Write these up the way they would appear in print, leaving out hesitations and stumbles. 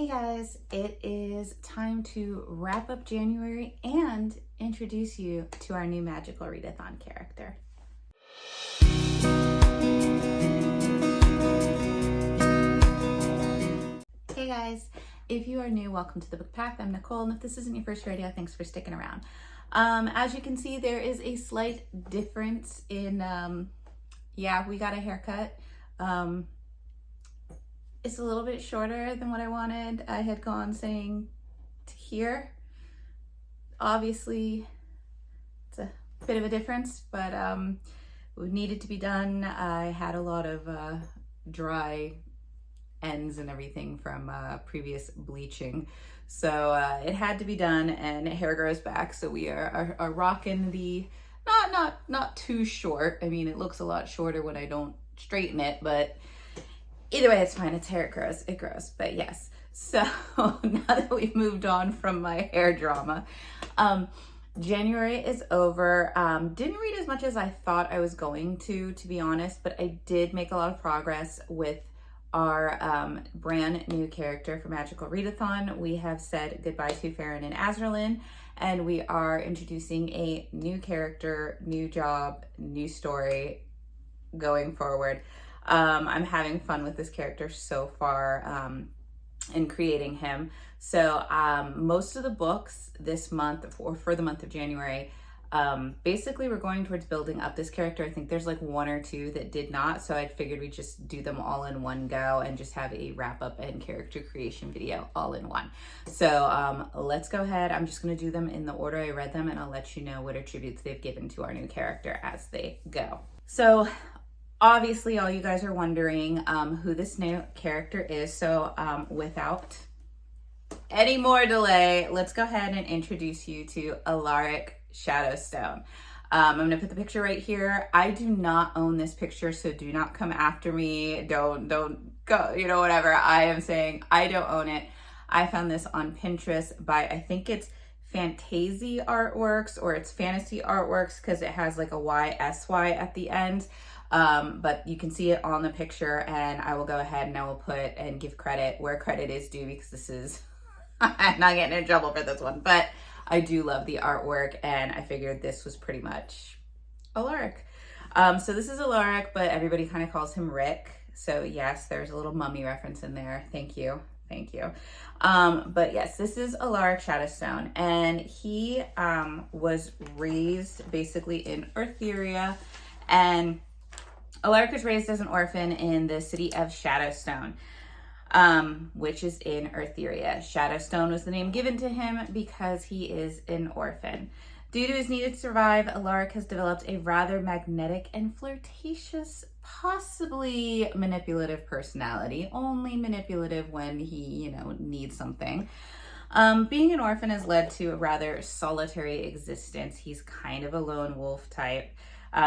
Hey guys, it is time to wrap up January and introduce you to our new magical Readathon character. Hey guys, if you are new, welcome to the Book Path. I'm Nicole, and if this isn't your first rodeo, thanks for sticking around. As you can see, there is a slight difference in, we got a haircut. It's a little bit shorter than what I wanted. I had gone saying to here. Obviously, it's a bit of a difference, but it needed to be done. I had a lot of dry ends and everything from previous bleaching. So it had to be done, and hair grows back. So we are rocking the, not too short. I mean, it looks a lot shorter when I don't straighten it, but either way, it's fine. It's hair, it grows, but yes. So now that we've moved on from my hair drama, January is over. Didn't read as much as I thought I was going to be honest, but I did make a lot of progress with our brand new character for Magical Readathon. We have said goodbye to Farron and Azraelin, and we are introducing a new character, new job, new story going forward. I'm having fun with this character so far in creating him. So most of the books this month, or for the month of January, basically we're going towards building up this character. I think there's like one or two that did not, so I figured we'd just do them all in one go and just have a wrap up and character creation video all in one. So let's go ahead. I'm just going to do them in the order I read them, and I'll let you know what attributes they've given to our new character as they go. So obviously, all you guys are wondering who this new character is. So without any more delay, let's go ahead and introduce you to Alaric Shadowstone. I'm going to put the picture right here. I do not own this picture, so do not come after me. Don't go, whatever. I am saying I don't own it. I found this on Pinterest by, I think it's Fantasy Artworks, or it's Fantasy Artworks, because it has like a YSY at the end. But you can see it on the picture, and I will go ahead and I will put and give credit where credit is due, because this is, I'm not getting in trouble for this one, but I do love the artwork, and I figured this was pretty much Alaric. So this is Alaric, but everybody kind of calls him Rick. So yes, there's a little mummy reference in there. Thank you. But yes, this is Alaric Shadowstone, and he was raised basically in Eartheria, and Alaric was raised as an orphan in the city of Shadowstone, which is in Eartheria. Shadowstone was the name given to him because he is an orphan. Due to his need to survive, Alaric has developed a rather magnetic and flirtatious, possibly manipulative personality, only manipulative when he, needs something. Being an orphan has led to a rather solitary existence. He's kind of a lone wolf type.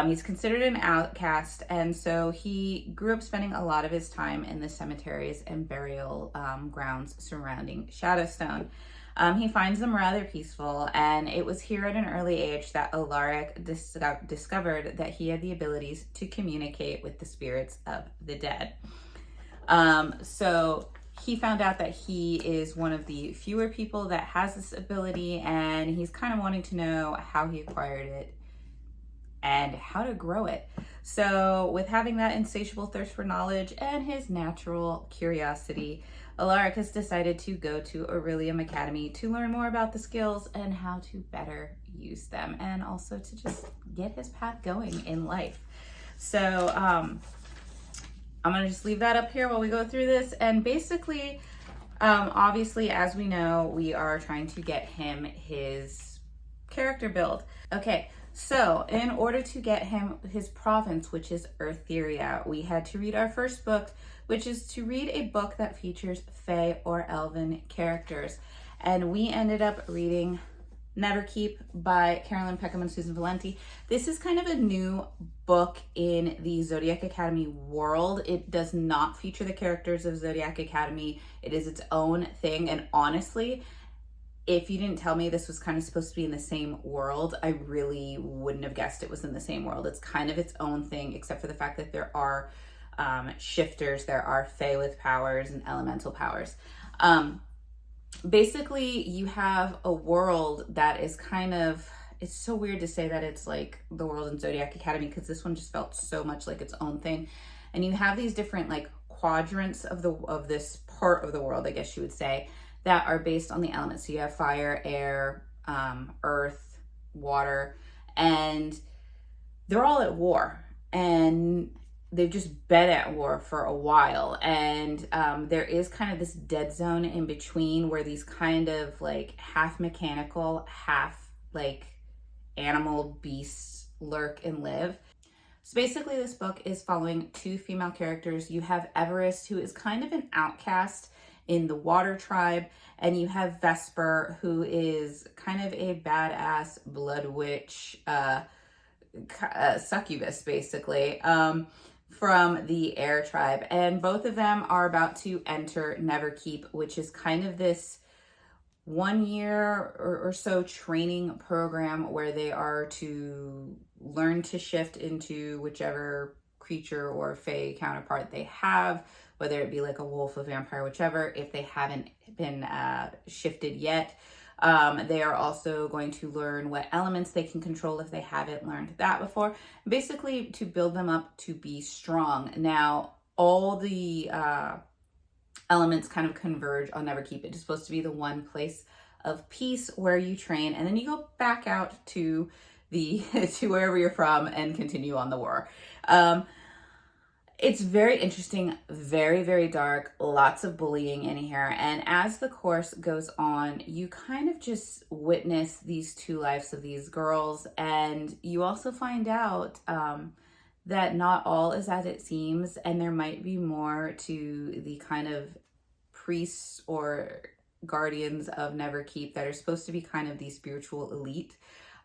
He's considered an outcast, and so he grew up spending a lot of his time in the cemeteries and burial grounds surrounding Shadowstone. He finds them rather peaceful, and it was here at an early age that Alaric discovered that he had the abilities to communicate with the spirits of the dead. So he found out that he is one of the fewer people that has this ability, and he's kind of wanting to know how he acquired it and how to grow it. So with having that insatiable thirst for knowledge and his natural curiosity, Alaric has decided to go to Aurelium Academy to learn more about the skills and how to better use them, and also to just get his path going in life. So I'm gonna just leave that up here while we go through this. And basically, obviously, as we know, we are trying to get him his character build. Okay. So in order to get him his province, which is Eartheria, we had to read our first book, which is to read a book that features Fae or Elven characters. And we ended up reading Neverkeep by Carolyn Peckham and Susan Valenti. This is kind of a new book in the Zodiac Academy world. It does not feature the characters of Zodiac Academy. It is its own thing, and honestly, if you didn't tell me this was kind of supposed to be in the same world, I really wouldn't have guessed it was in the same world. It's kind of its own thing, except for the fact that there are shifters, there are Fae with powers and elemental powers. Um, Basically, you have a world that is kind of, it's so weird to say that it's like the world in Zodiac Academy, because this one just felt so much like its own thing. And you have these different like quadrants of this part of the world, I guess you would say, that are based on the elements. So you have fire, air, earth, water, and they're all at war. And they've just been at war for a while, and there is kind of this dead zone in between where these kind of like half mechanical, half like animal beasts lurk and live. So basically this book is following two female characters. You have Everest, who is kind of an outcast in the water tribe, and you have Vesper, who is kind of a badass blood witch, succubus basically, from the air tribe. And both of them are about to enter Neverkeep, which is kind of this 1 year or so training program where they are to learn to shift into whichever creature or fae counterpart they have, whether it be like a wolf, a vampire, whichever, if they haven't been shifted yet. They are also going to learn what elements they can control if they haven't learned that before, basically to build them up to be strong. Now, all the elements kind of converge on Neverkeep. It is supposed to be the one place of peace where you train, and then you go back out to the to wherever you're from and continue on the war. It's very interesting, very, very dark, lots of bullying in here. And as the course goes on, you kind of just witness these two lives of these girls. And you also find out that not all is as it seems. And there might be more to the kind of priests or guardians of Neverkeep that are supposed to be kind of the spiritual elite.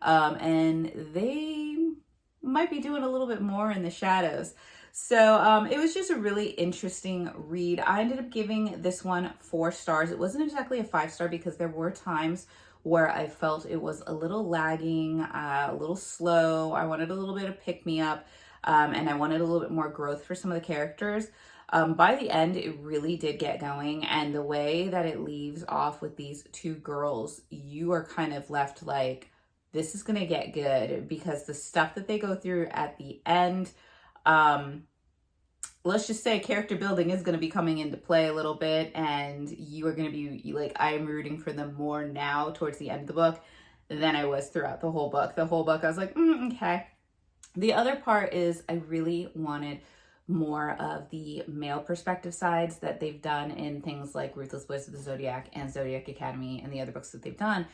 And they might be doing a little bit more in the shadows. So it was just a really interesting read. I ended up giving this one 4 stars. It wasn't exactly a 5-star because there were times where I felt it was a little lagging, a little slow. I wanted a little bit of pick-me-up, and I wanted a little bit more growth for some of the characters. By the end, it really did get going, and the way that it leaves off with these two girls, you are kind of left like, this is gonna get good, because the stuff that they go through at the end, let's just say character building is going to be coming into play a little bit, and you are going to be like, I am rooting for them more now towards the end of the book than I was throughout the whole book. The whole book I was like, okay. The other part is I really wanted more of the male perspective sides that they've done in things like Ruthless Boys of the Zodiac and Zodiac Academy and the other books that they've done,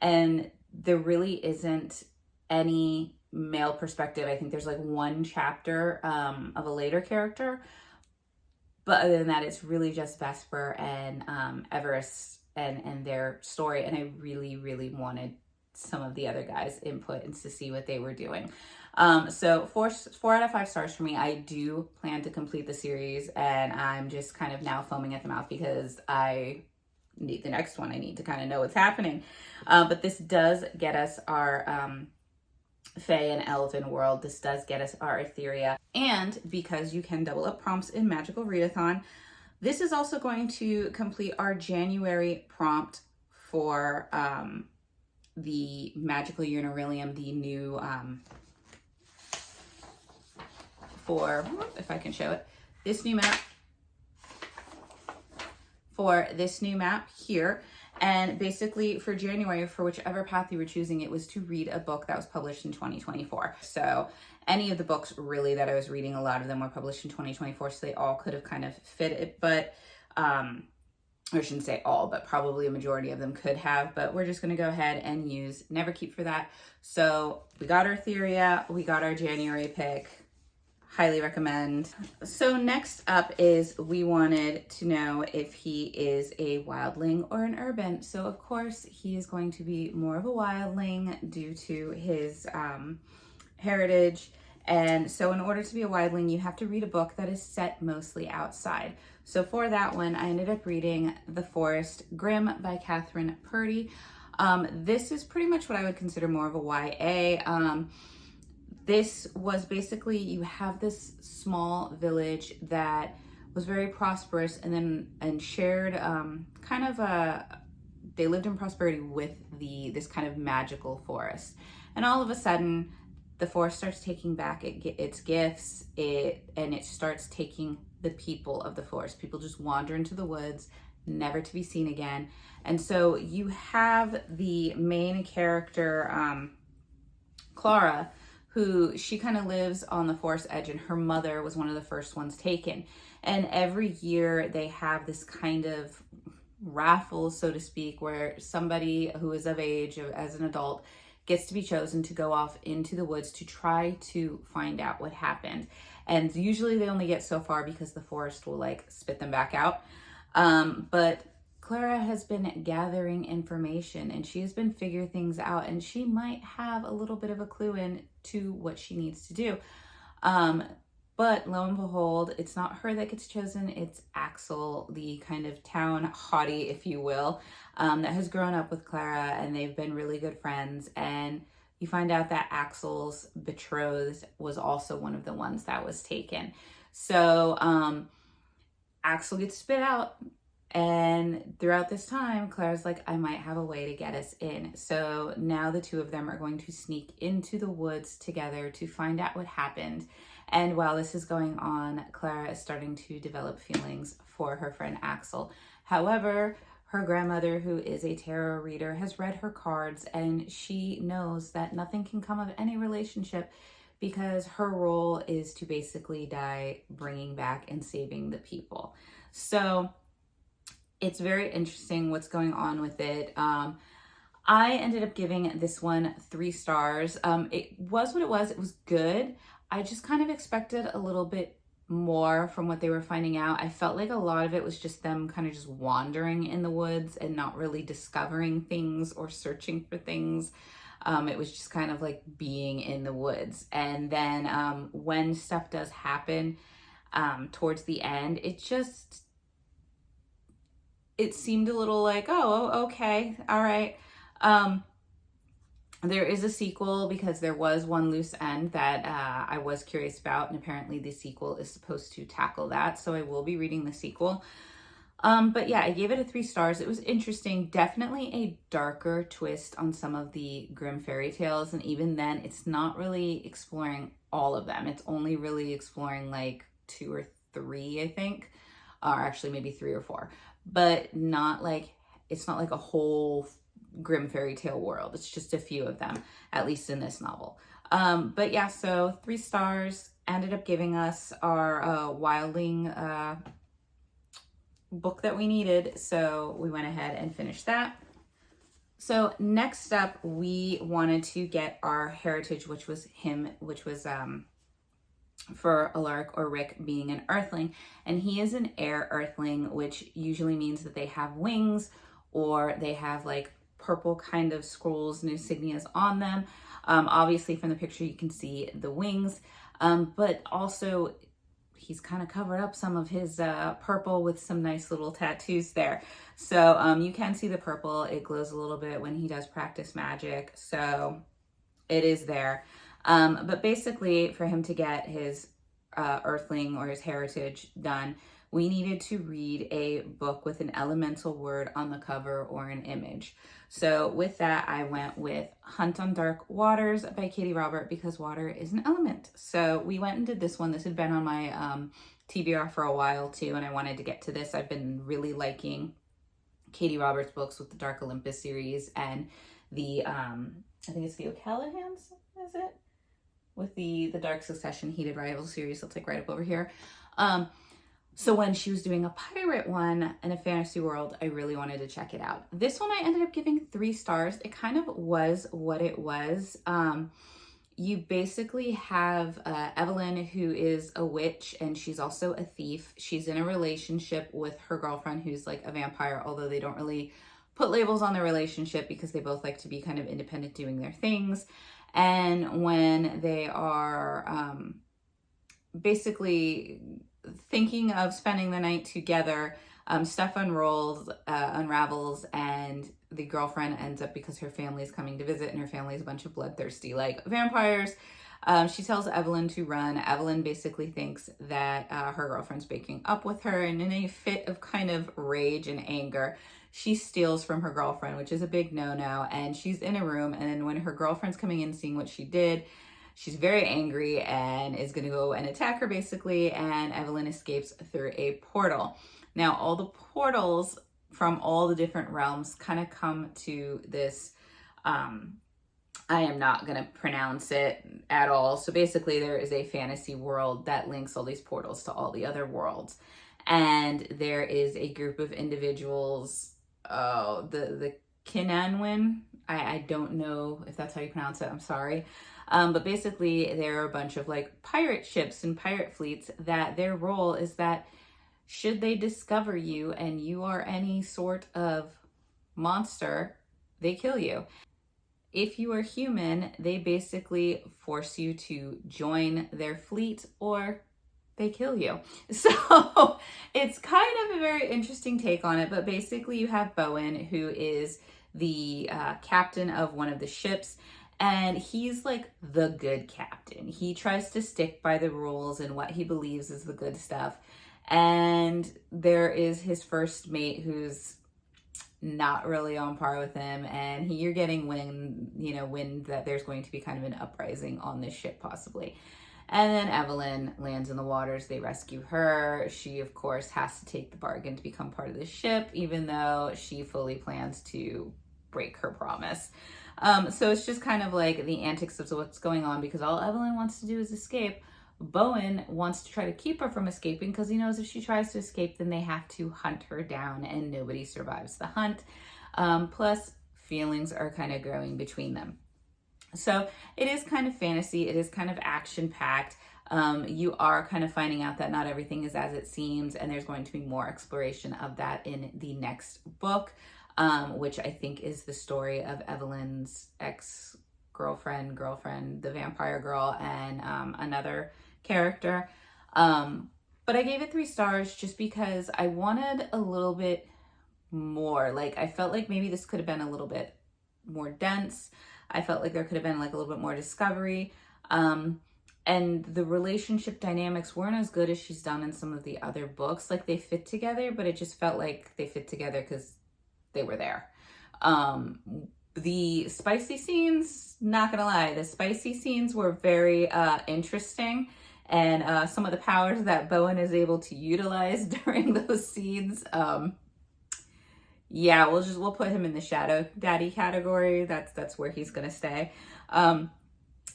and there really isn't any male perspective. I think there's like 1 chapter of a later character, but other than that, it's really just Vesper and Everest and their story. And I really, really wanted some of the other guys' input and to see what they were doing. So 4 out of 5 stars for me. I do plan to complete the series, and I'm just kind of now foaming at the mouth because I need the next one. I need to kind of know what's happening. But this does get us our Fae and Elven world. This does get us our Etheria. And because you can double up prompts in Magical Readathon, this is also going to complete our January prompt for the Magical Unarillium, the new, for, if I can show it, this new map, for this new map here. And basically for January, for whichever path you were choosing, it was to read a book that was published in 2024. So any of the books really that I was reading, a lot of them were published in 2024, so they all could have kind of fit it. But, I shouldn't say all, but probably a majority of them could have. But we're just going to go ahead and use Neverkeep for that. So we got our Etheria, we got our January pick. Highly recommend. So next up is we wanted to know if he is a wildling or an urban. So of course he is going to be more of a wildling due to his heritage. And so in order to be a wildling, you have to read a book that is set mostly outside. So for that one, I ended up reading The Forest Grimm by Catherine Purdy. This is pretty much what I would consider more of a YA. This was basically, you have this small village that was very prosperous, and shared kind of a, they lived in prosperity with this kind of magical forest. And all of a sudden, the forest starts taking back its gifts, and it starts taking the people of the forest. People just wander into the woods, never to be seen again. And so you have the main character, Clara, who she kind of lives on the forest edge, and her mother was one of the first ones taken. And every year they have this kind of raffle, so to speak, where somebody who is of age as an adult gets to be chosen to go off into the woods to try to find out what happened. And usually they only get so far because the forest will like spit them back out. But Clara has been gathering information, and she has been figuring things out, and she might have a little bit of a clue into what she needs to do. But lo and behold, it's not her that gets chosen. It's Axel, the kind of town hottie, if you will, that has grown up with Clara, and they've been really good friends. And you find out that Axel's betrothed was also one of the ones that was taken. So Axel gets spit out. And throughout this time, Clara's like, I might have a way to get us in. So now the two of them are going to sneak into the woods together to find out what happened. And while this is going on, Clara is starting to develop feelings for her friend Axel. However, her grandmother, who is a tarot reader, has read her cards, and she knows that nothing can come of any relationship because her role is to basically die bringing back and saving the people. So it's very interesting what's going on with it. I ended up giving this one 3 stars. It was what it was. It was good. I just kind of expected a little bit more from what they were finding out. I felt like a lot of it was just them kind of just wandering in the woods and not really discovering things or searching for things. It was just kind of like being in the woods. And then when stuff does happen towards the end, it seemed a little like, oh, okay, all right. There is a sequel because there was one loose end that I was curious about, and apparently the sequel is supposed to tackle that, so I will be reading the sequel. But yeah, I gave it a 3 stars. It was interesting. Definitely a darker twist on some of the Grimm fairy tales, and even then, it's not really exploring all of them. It's only really exploring like 2 or 3, I think, or actually maybe 3 or 4. But not like, it's not like a whole Grimm fairy tale world. It's just a few of them, at least in this novel. But yeah, so 3 stars. Ended up giving us our wildling book that we needed, so we went ahead and finished that. So next up, we wanted to get our heritage, which was for Alaric or Rick being an earthling, and he is an air earthling, which usually means that they have wings or they have like purple kind of scrolls and insignias on them. Obviously from the picture you can see the wings, but also he's kind of covered up some of his purple with some nice little tattoos there. So you can see the purple. It glows a little bit when he does practice magic, so it is there. But basically, for him to get his earthling or his heritage done, we needed to read a book with an elemental word on the cover or an image. So with that, I went with Hunt on Dark Waters by Katie Robert because water is an element. So we went and did this one. This had been on my T.B.R. for a while too, and I wanted to get to this. I've been really liking Katie Roberts' books with the Dark Olympus series and the, I think it's the O'Callaghan's, is it? With the Dark Succession Heated Rival series. That's like right up over here. So when she was doing a pirate one in a fantasy world, I really wanted to check it out. This one I ended up giving 3 stars. It kind of was what it was. You basically have Evelyn, who is a witch, and she's also a thief. She's in a relationship with her girlfriend, who's like a vampire, although they don't really put labels on their relationship because they both like to be kind of independent doing their things. And when they are basically thinking of spending the night together, stuff unravels, and the girlfriend ends up, because her family is coming to visit and her family is a bunch of bloodthirsty like vampires, She tells Evelyn to run. Evelyn basically thinks that her girlfriend's breaking up with her, and in a fit of kind of rage and anger, she steals from her girlfriend, which is a big no-no, and she's in a room, and then when her girlfriend's coming in seeing what she did, she's very angry and is going to go and attack her basically, and Evelyn escapes through a portal. Now, all the portals from all the different realms kind of come to this, I am not going to pronounce it at all. So basically, there is a fantasy world that links all these portals to all the other worlds. And there is a group of individuals, the Kinanwin. I don't know if that's how you pronounce it. I'm sorry. But basically, there are a bunch of like pirate ships and pirate fleets that their role is that should they discover you and you are any sort of monster, they kill you. If you are human, they basically force you to join their fleet or they kill you. So it's kind of a very interesting take on it. But basically, you have Bowen, who is the captain of one of the ships. And he's like the good captain. He tries to stick by the rules and what he believes is the good stuff. And there is his first mate who's not really on par with him, and you're getting wind that there's going to be kind of an uprising on this ship possibly. And then Evelyn lands in the waters. They rescue her. She of course has to take the bargain to become part of the ship, even though she fully plans to break her promise. So it's just kind of like the antics of what's going on, because all Evelyn wants to do is escape. Bowen wants to try to keep her from escaping because he knows if she tries to escape, then they have to hunt her down and nobody survives the hunt. Plus, feelings are kind of growing between them. So it is kind of fantasy. It is kind of action-packed. You are kind of finding out that not everything is as it seems, and there's going to be more exploration of that in the next book, which I think is the story of Evelyn's ex-girlfriend, the vampire girl, and another character. But I gave it 3 stars just because I wanted a little bit more. Like, I felt like maybe this could have been a little bit more dense. I felt like there could have been like a little bit more discovery. And the relationship dynamics weren't as good as she's done in some of the other books. Like, they fit together, but it just felt like they fit together because they were there. The spicy scenes, not gonna lie, the spicy scenes were very interesting, and some of the powers that Bowen is able to utilize during those scenes, yeah, we'll put him in the Shadow Daddy category. That's where he's gonna stay.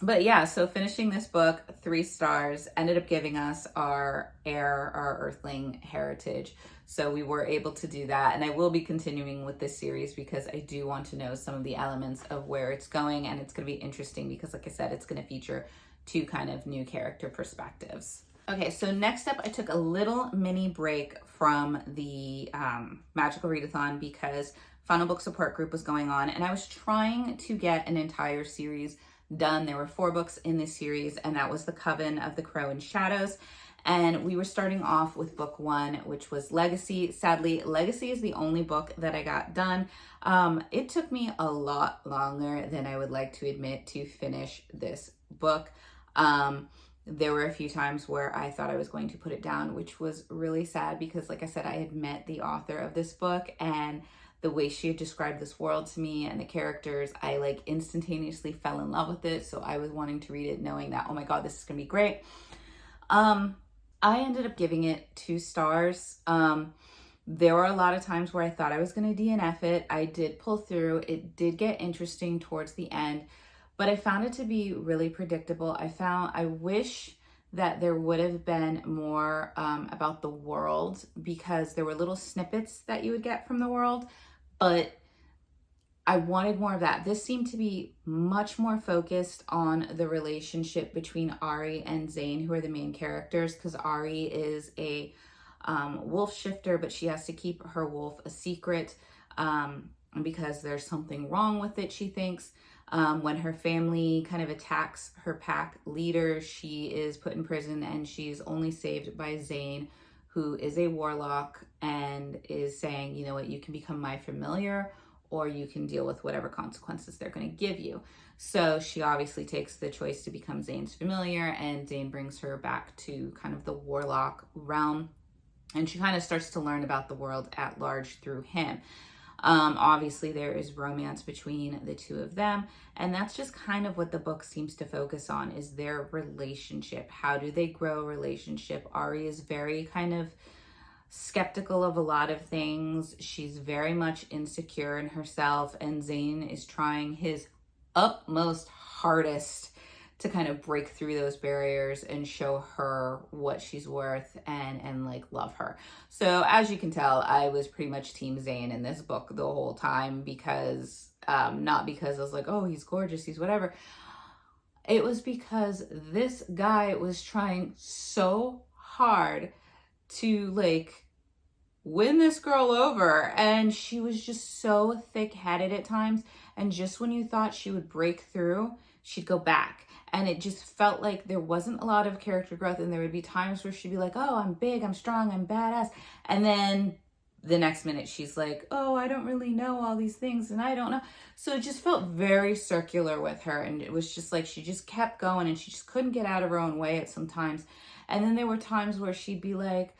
But yeah, so finishing this book, 3 stars, ended up giving us our heir, our Earthling heritage. So we were able to do that. And I will be continuing with this series because I do want to know some of the elements of where it's going. And it's going to be interesting because, like I said, it's going to feature 2 kind of new character perspectives. Okay, so next up, I took a little mini break from the Magical Readathon because Final Book Support Group was going on. And I was trying to get an entire series done. There were 4 books in this series, and that was The Coven of the Crow and Shadows. And we were starting off with book 1, which was Legacy. Sadly, Legacy is the only book that I got done. It took me a lot longer than I would like to admit to finish this book. There were a few times where I thought I was going to put it down, which was really sad because, like I said, I had met the author of this book, and the way she had described this world to me and the characters, I like instantaneously fell in love with it. So I was wanting to read it knowing that, oh my God, this is gonna be great. I ended up giving it 2 stars. There were a lot of times where I thought I was gonna DNF it. I did pull through. It did get interesting towards the end, but I found it to be really predictable. I wish that there would have been more about the world, because there were little snippets that you would get from the world, but I wanted more of that. This seemed to be much more focused on the relationship between Ari and Zane, who are the main characters, because Ari is a wolf shifter, but she has to keep her wolf a secret because there's something wrong with it, she thinks. When her family kind of attacks her pack leader, she is put in prison, and she's only saved by Zane, who is a warlock and is saying, you know what, you can become my familiar, or you can deal with whatever consequences they're going to give you. So she obviously takes the choice to become Zane's familiar, and Zane brings her back to kind of the warlock realm, and she kind of starts to learn about the world at large through him. Obviously there is romance between the two of them, and that's just kind of what the book seems to focus on, is their relationship. How do they grow a relationship? Ari is very kind of skeptical of a lot of things. She's very much insecure in herself, and Zane is trying his utmost hardest to kind of break through those barriers and show her what she's worth and like love her. So as you can tell, I was pretty much Team Zane in this book the whole time, because not because I was like, oh, he's gorgeous, he's whatever. It was because this guy was trying so hard to like win this girl over, and she was just so thick-headed at times, and just when you thought she would break through, she'd go back. And it just felt like there wasn't a lot of character growth, and there would be times where she'd be like, oh, I'm big, I'm strong, I'm badass, and then the next minute she's like, oh, I don't really know all these things, and I don't know. So it just felt very circular with her, and it was just like she just kept going, and she just couldn't get out of her own way at some times. And then there were times where she'd be like,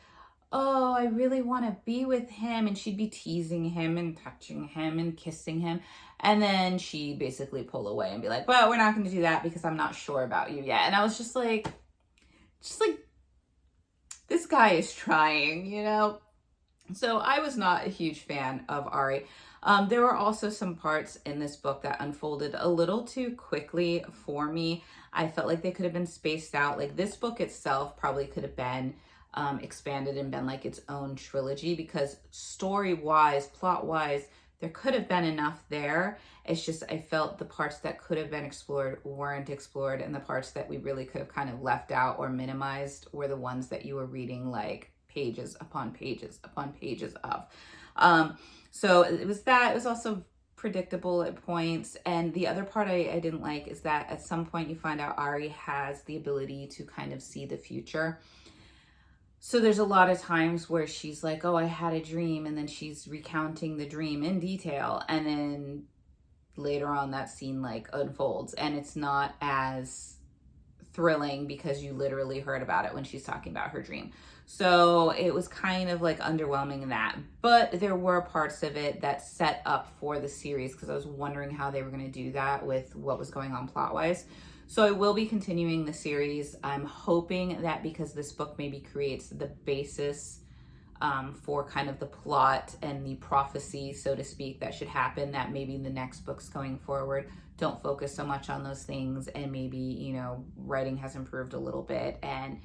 oh, I really want to be with him, and she'd be teasing him and touching him and kissing him, and then she'd basically pull away and be like, well, we're not going to do that because I'm not sure about you yet. And I was just like, this guy is trying, you know? So I was not a huge fan of Ari. There were also some parts in this book that unfolded a little too quickly for me. I felt like they could have been spaced out. Like, this book itself probably could have been expanded and been like its own trilogy, because story-wise, plot-wise, there could have been enough there. It's just I felt the parts that could have been explored weren't explored, and the parts that we really could have kind of left out or minimized were the ones that you were reading like pages upon pages upon pages of. So it was that. It was also predictable at points. And the other part I didn't like is that at some point you find out Ari has the ability to kind of see the future. So there's a lot of times where she's like, oh, I had a dream, and then she's recounting the dream in detail, and then later on that scene like unfolds, and it's not as thrilling because you literally heard about it when she's talking about her dream. So it was kind of like underwhelming in that, but there were parts of it that set up for the series, because I was wondering how they were going to do that with what was going on plot-wise. So I will be continuing the series. I'm hoping that because this book maybe creates the basis for kind of the plot and the prophecy, so to speak, that should happen, that maybe the next books going forward don't focus so much on those things, and maybe, you know, writing has improved a little bit, and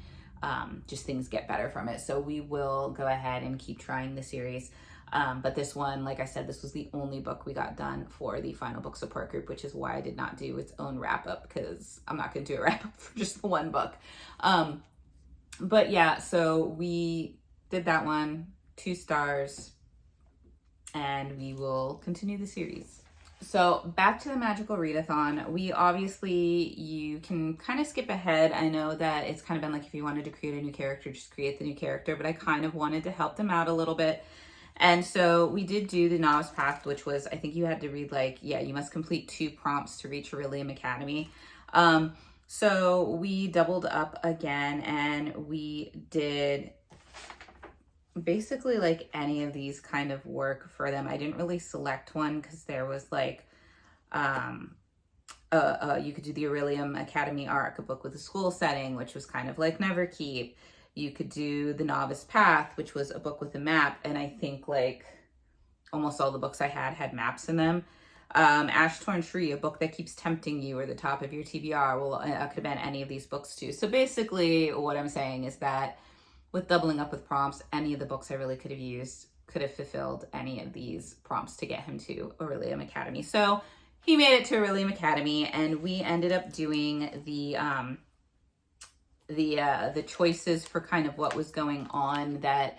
just things get better from it. So we will go ahead and keep trying the series. But this one, like I said, this was the only book we got done for the final book support group, which is why I did not do its own wrap up, because I'm not going to do a wrap up for just the one book. But yeah, so we did that one, 2 stars, and we will continue the series. So back to the Magical Readathon. We obviously, you can kind of skip ahead. I know that it's kind of been like, if you wanted to create a new character, just create the new character, but I kind of wanted to help them out a little bit. And so we did do the novice path, which was, I think you had to read like, yeah, you must complete 2 prompts to reach Aurelium Academy. So we doubled up again, and we did basically like any of these kind of work for them. I didn't really select one because there was like, you could do the Aurelium Academy arc, a book with a school setting, which was kind of like Neverkeep. You could do the Novice Path, which was a book with a map, and I think like almost all the books I had maps in them. Ash Torn Tree, a book that keeps tempting you, or the top of your T.B.R. Well, it could have been any of these books too. So basically what I'm saying is that with doubling up with prompts, any of the books I really could have used could have fulfilled any of these prompts to get him to Aurelium Academy. So he made it to Aurelium Academy, and we ended up doing the choices for kind of what was going on that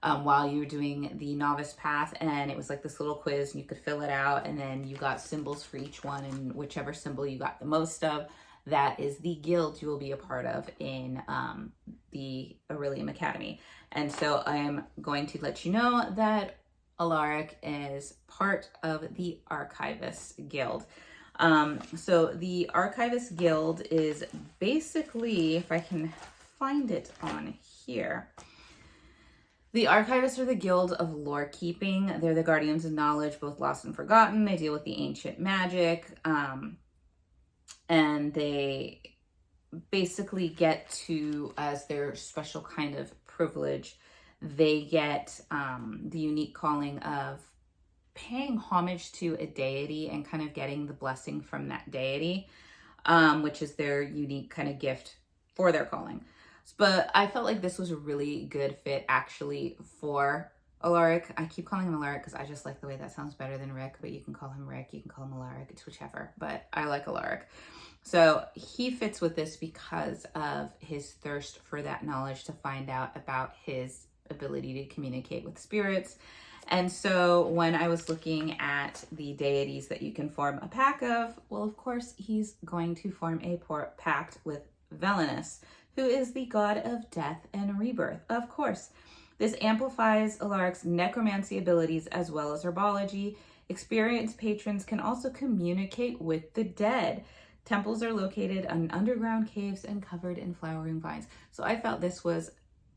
while you were doing the novice path, and it was like this little quiz, and you could fill it out, and then you got symbols for each one, and whichever symbol you got the most of, that is the guild you will be a part of in the Aurelium Academy. And so I am going to let you know that Alaric is part of the Archivist Guild. So the Archivist Guild is basically, if I can find it on here, the Archivists are the guild of lore keeping. They're the guardians of knowledge, both lost and forgotten. They deal with the ancient magic, and they basically get to, as their special kind of privilege, they get the unique calling of paying homage to a deity and kind of getting the blessing from that deity, which is their unique kind of gift for their calling. But I felt like this was a really good fit actually for Alaric. I keep calling him Alaric because I just like the way that sounds better than Rick, but you can call him Rick, you can call him Alaric, it's whichever, but I like Alaric. So he fits with this because of his thirst for that knowledge to find out about his ability to communicate with spirits. And so when I was looking at the deities that you can form a pack of, well, of course, he's going to form a pact with Velenus, who is the god of death and rebirth. Of course, this amplifies Alaric's necromancy abilities as well as herbology. Experienced patrons can also communicate with the dead. Temples are located in underground caves and covered in flowering vines. So I felt this was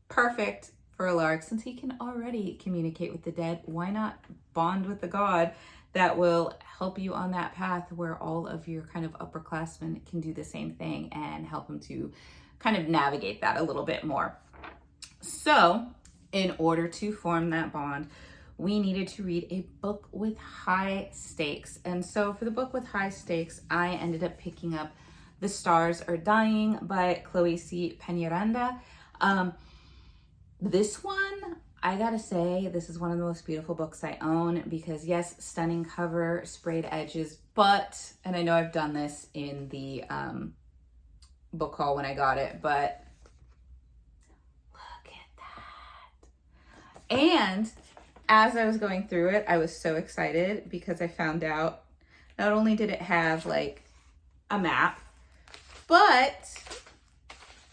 perfect for Alaric since he can already communicate with the dead. Why not bond with the god that will help you on that path where all of your kind of upperclassmen can do the same thing and help him to kind of navigate that a little bit more. So in order to form that bond, we needed to read a book with high stakes. And so for the book with high stakes, I ended up picking up The Stars Are Dying by Chloe C. Peñaranda. This one, I gotta say, this is one of the most beautiful books I own because yes, stunning cover, sprayed edges, but, and I know I've done this in the book haul when I got it, but look at that. And as I was going through it, I was so excited because I found out not only did it have like a map, but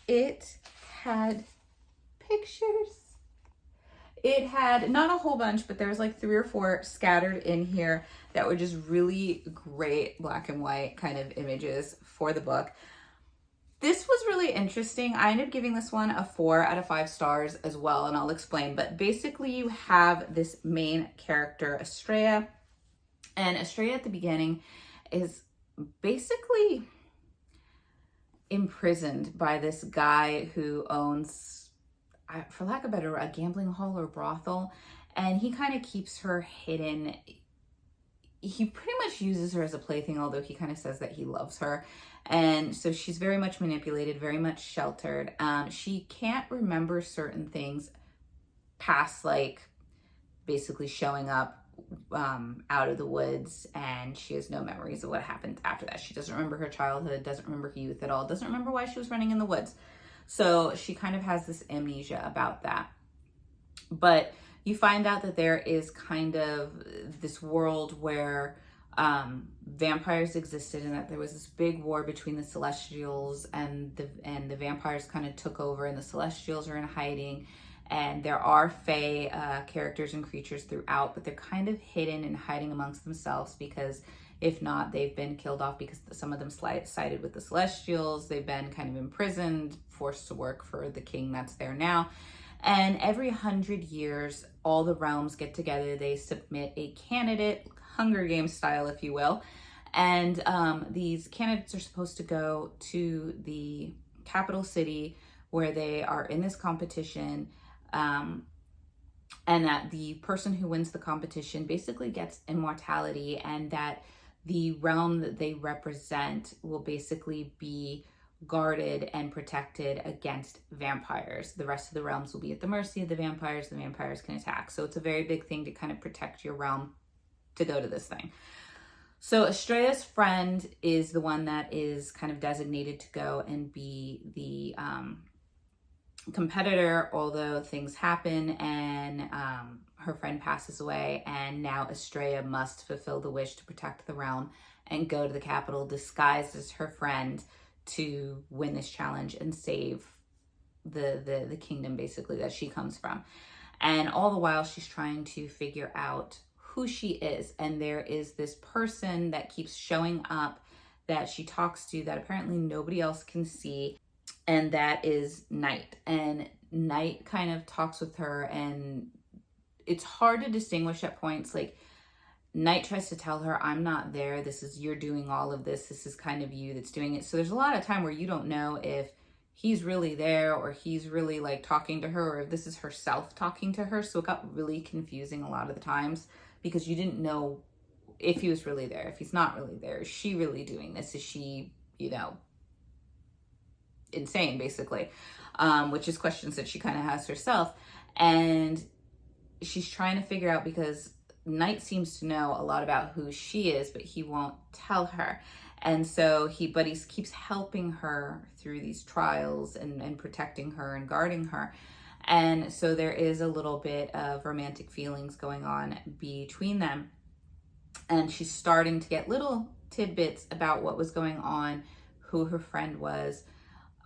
it had pictures. It had not a whole bunch, but there was like 3 or 4 scattered in here that were just really great black and white kind of images for the book. This was really interesting. I ended up giving this one a 4 out of 5 stars as well, and I'll explain. But basically you have this main character, Estrella, and Estrella at the beginning is basically imprisoned by this guy who owns, for lack of a better, a gambling hall or brothel, and he kind of keeps her hidden. He pretty much uses her as a plaything, although he kind of says that he loves her. And so she's very much manipulated, very much sheltered. She can't remember certain things past like basically showing up out of the woods, and she has no memories of what happened after that. She doesn't remember her childhood, doesn't remember her youth at all, doesn't remember why she was running in the woods. So she kind of has this amnesia about that. But you find out that there is kind of this world where vampires existed, and that there was this big war between the Celestials and the vampires kind of took over, and the Celestials are in hiding. And there are fae characters and creatures throughout, but they're kind of hidden and hiding amongst themselves because if not, they've been killed off because some of them sided with the Celestials. They've been kind of imprisoned, forced to work for the king that's there now. And every 100 years, all the realms get together. They submit a candidate, Hunger Games style, if you will. And these candidates are supposed to go to the capital city where they are in this competition. And that the person who wins the competition basically gets immortality, and that the realm that they represent will basically be guarded and protected against vampires. The rest of the realms will be at the mercy of the vampires. The vampires can attack. So it's a very big thing to kind of protect your realm to go to this thing. So Estrella's friend is the one that is kind of designated to go and be the competitor, although things happen and her friend passes away, and now Estrella must fulfill the wish to protect the realm and go to the capital disguised as her friend to win this challenge and save the kingdom basically that she comes from. And all the while she's trying to figure out who she is. And there is this person that keeps showing up that she talks to that apparently nobody else can see, and that is Night. And Night kind of talks with her, and it's hard to distinguish at points. Like, Night tries to tell her, I'm not there. This is, you're doing all of this. This is kind of you that's doing it. So there's a lot of time where you don't know if he's really there or he's really like talking to her, or if this is herself talking to her. So it got really confusing a lot of the times because you didn't know if he was really there, if he's not really there. Is she really doing this? Is she, you know, insane, basically? Which is questions that she kind of has herself. And she's trying to figure out, because Night seems to know a lot about who she is, but he won't tell her. And so he keeps helping her through these trials and protecting her and guarding her. And so there is a little bit of romantic feelings going on between them. And she's starting to get little tidbits about what was going on, who her friend was,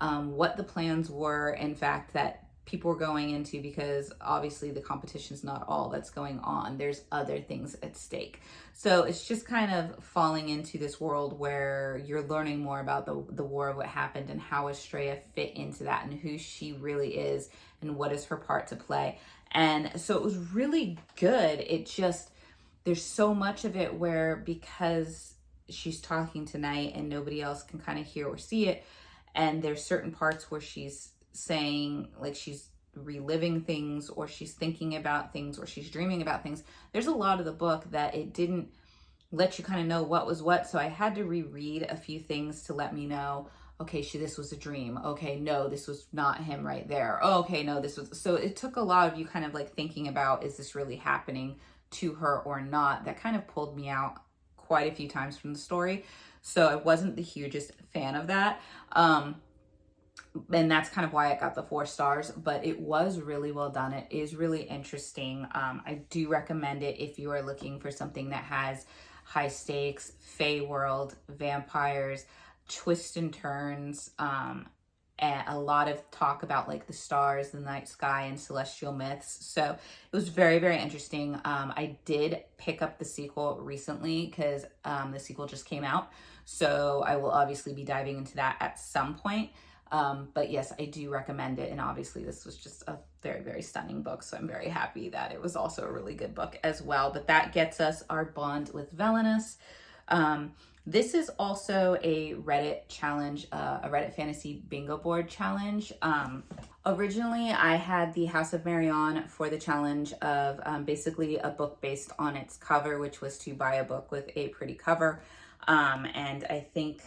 what the plans were, in fact, that people were going into, because obviously the competition's not all that's going on. There's other things at stake. So it's just kind of falling into this world where you're learning more about the war of what happened and how Estrella fit into that and who she really is and what is her part to play. And so it was really good. It just, there's so much of it where, because she's talking tonight and nobody else can kind of hear or see it, and there's certain parts where she's saying, like, she's reliving things, or she's thinking about things, or she's dreaming about things. There's a lot of the book that it didn't let you kind of know what was what. So I had to reread a few things to let me know, okay, this was a dream. Okay, no, this was not him right there. Oh, okay, no, this was. So it took a lot of you kind of like thinking about, is this really happening to her or not? That kind of pulled me out quite a few times from the story. So I wasn't the hugest fan of that. And that's kind of why it got the 4 stars, but it was really well done. It is really interesting. I do recommend it if you are looking for something that has high stakes, fae world, vampires, twists and turns, and a lot of talk about like the stars, the night sky, and celestial myths. So it was very, very interesting. I did pick up the sequel recently because the sequel just came out. So I will obviously be diving into that at some point. But yes, I do recommend it. And obviously this was just a very, very stunning book. So I'm very happy that it was also a really good book as well. But that gets us our bond with Velenus. This is also a Reddit challenge, a Reddit fantasy bingo board challenge. Originally, I had the House of Marion for the challenge of basically a book based on its cover, which was to buy a book with a pretty cover. And I think,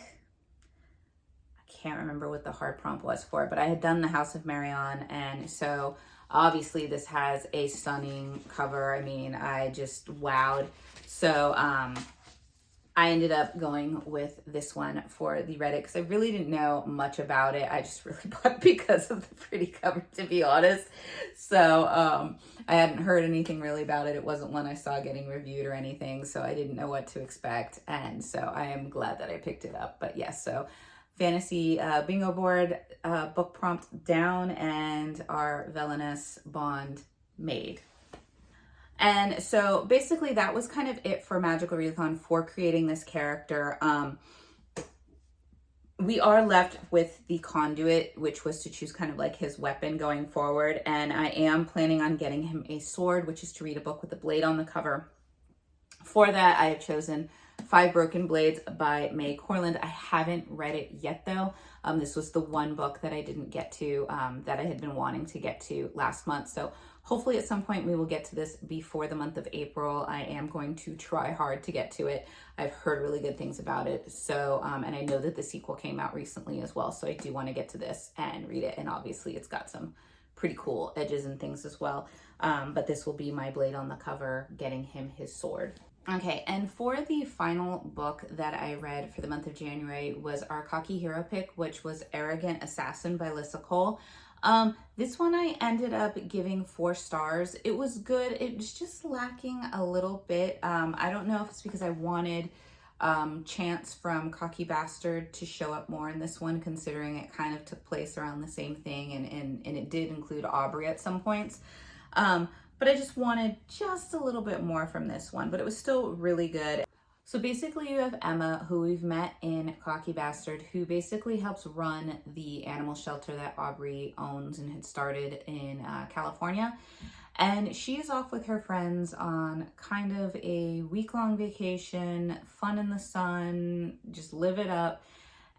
I can't remember what the hard prompt was for it, but I had done the House of Marion. And so obviously this has a stunning cover. I mean, I just wowed. So, I ended up going with this one for the Reddit because I really didn't know much about it. I just really bought it because of the pretty cover, to be honest. So I hadn't heard anything really about it. It wasn't one I saw getting reviewed or anything, so I didn't know what to expect. And so I am glad that I picked it up. But yes, so fantasy bingo board, book prompt down, and our Velenus bond made. And so basically that was kind of it for Magical Readathon for creating this character. We are left with the conduit, which was to choose kind of like his weapon going forward. And I am planning on getting him a sword, which is to read a book with a blade on the cover. For that, I have chosen 5 Broken Blades by May Corland. I haven't read it yet though. This was the one book that I didn't get to, that I had been wanting to get to last month. So hopefully at some point we will get to this before the month of April. I am going to try hard to get to it. I've heard really good things about it. So, and I know that the sequel came out recently as well. So I do want to get to this and read it. And obviously it's got some pretty cool edges and things as well. But this will be my blade on the cover, getting him his sword. Okay, and for the final book that I read for the month of January was our Cocky Hero pick, which was Arrogant Assassin by Lissa Cole. This one I ended up giving 4 stars. It was good. It was just lacking a little bit. I don't know if it's because I wanted Chance from Cocky Bastard to show up more in this one, considering it kind of took place around the same thing, and it did include Aubrey at some points. But I just wanted just a little bit more from this one, but it was still really good. So basically you have Emma, who we've met in Cocky Bastard, who basically helps run the animal shelter that Aubrey owns and had started in California. And she is off with her friends on kind of a week-long vacation, fun in the sun, just live it up.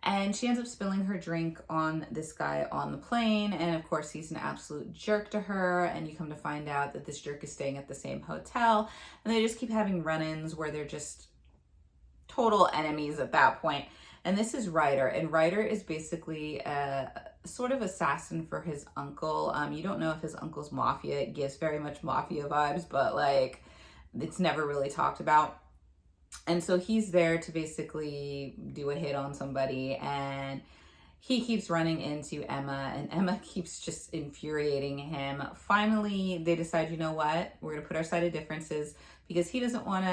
And she ends up spilling her drink on this guy on the plane. And of course, he's an absolute jerk to her. And you come to find out that this jerk is staying at the same hotel. And they just keep having run-ins where they're just total enemies at that point. And this is Ryder. And Ryder is basically a sort of assassin for his uncle. You don't know if his uncle's mafia. It gives very much mafia vibes, but like it's never really talked about. And so he's there to basically do a hit on somebody, and he keeps running into Emma, and Emma keeps just infuriating him. Finally, they decide, you know what? We're going to put our side of differences, because he doesn't want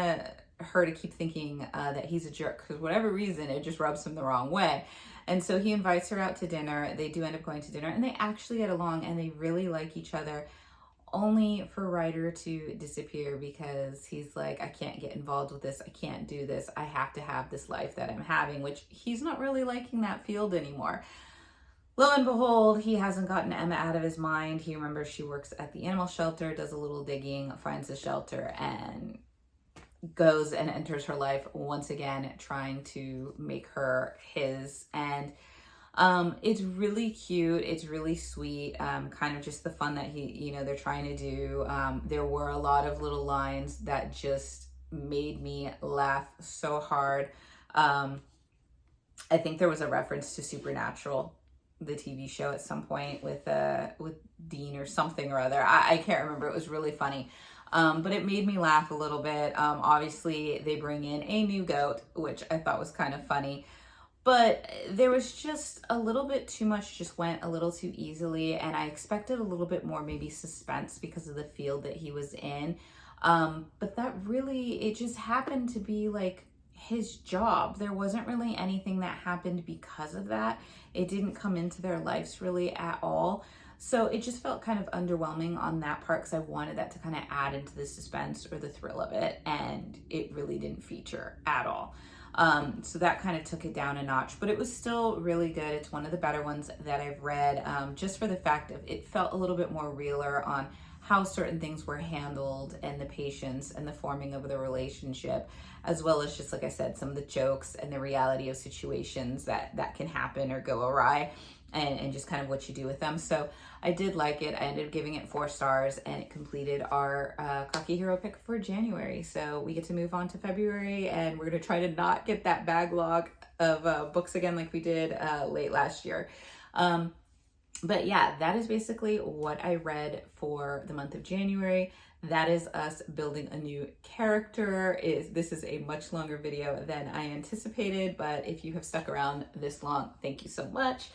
her to keep thinking that he's a jerk, because whatever reason, it just rubs him the wrong way. And so he invites her out to dinner. They do end up going to dinner, and they actually get along, and they really like each other. Only for Ryder to disappear, because he's like, I can't get involved with this. I can't do this. I have to have this life that I'm having, which he's not really liking that field anymore. Lo and behold, he hasn't gotten Emma out of his mind. He remembers she works at the animal shelter, does a little digging, finds the shelter, and goes and enters her life once again, trying to make her his. And it's really cute. It's really sweet. Kind of just the fun that they're trying to do. There were a lot of little lines that just made me laugh so hard. I think there was a reference to Supernatural, the TV show, at some point with Dean or something or other. I can't remember. It was really funny. But it made me laugh a little bit. Obviously they bring in a new goat, which I thought was kind of funny. But there was just a little bit too much, just went a little too easily, and I expected a little bit more maybe suspense because of the field that he was in. But that really, it just happened to be like his job. There wasn't really anything that happened because of that. It didn't come into their lives really at all. So it just felt kind of underwhelming on that part, because I wanted that to kind of add into the suspense or the thrill of it, and it really didn't feature at all. So that kind of took it down a notch, but it was still really good. It's one of the better ones that I've read, just for the fact of it felt a little bit more realer on how certain things were handled, and the patience and the forming of the relationship, as well as just, like I said, some of the jokes and the reality of situations that can happen or go awry, and just kind of what you do with them. So I did like it. I ended up giving it 4 stars, and it completed our Cocky Hero pick for January. So we get to move on to February, and we're going to try to not get that backlog of books again like we did late last year. But yeah, that is basically what I read for the month of January. That is us building a new character. This is a much longer video than I anticipated, but if you have stuck around this long, thank you so much.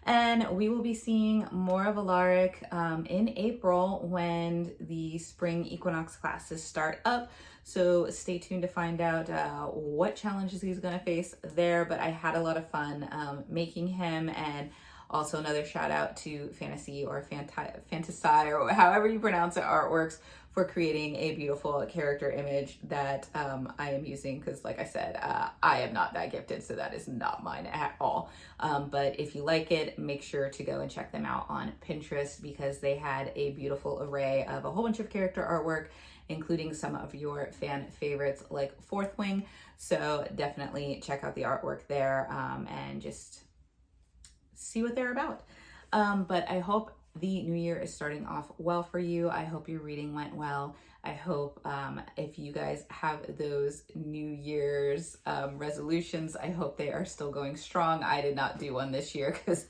And we will be seeing more of Alaric in April when the spring equinox classes start up. So stay tuned to find out what challenges he's going to face there. But I had a lot of fun making him, and also another shout out to Fantasy or Fantasy, or however you pronounce it, Artworks, for creating a beautiful character image that I am using, because like I said, I am not that gifted, so that is not mine at all. But if you like it, make sure to go and check them out on Pinterest, because they had a beautiful array of a whole bunch of character artwork, including some of your fan favorites like Fourth Wing. So definitely check out the artwork there and just see what they're about. But I hope the new year is starting off well for you. I hope your reading went well. I hope if you guys have those New Year's resolutions, I hope they are still going strong. I did not do one this year, because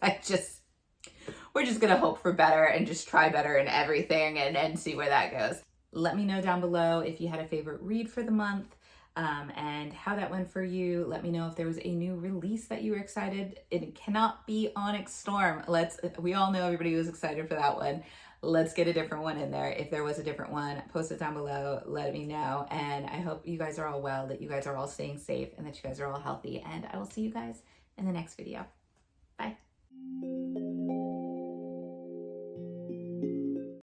we're just gonna hope for better and just try better in everything, and see where that goes. Let me know down below if you had a favorite read for the month, and how that went for you. Let me know if there was a new release that you were excited. It cannot be Onyx Storm. We all know everybody was excited for that one. Let's get a different one in there. If there was a different one, post it down below, let me know. And I hope you guys are all well, that you guys are all staying safe, and that you guys are all healthy. And I will see you guys in the next video. Bye.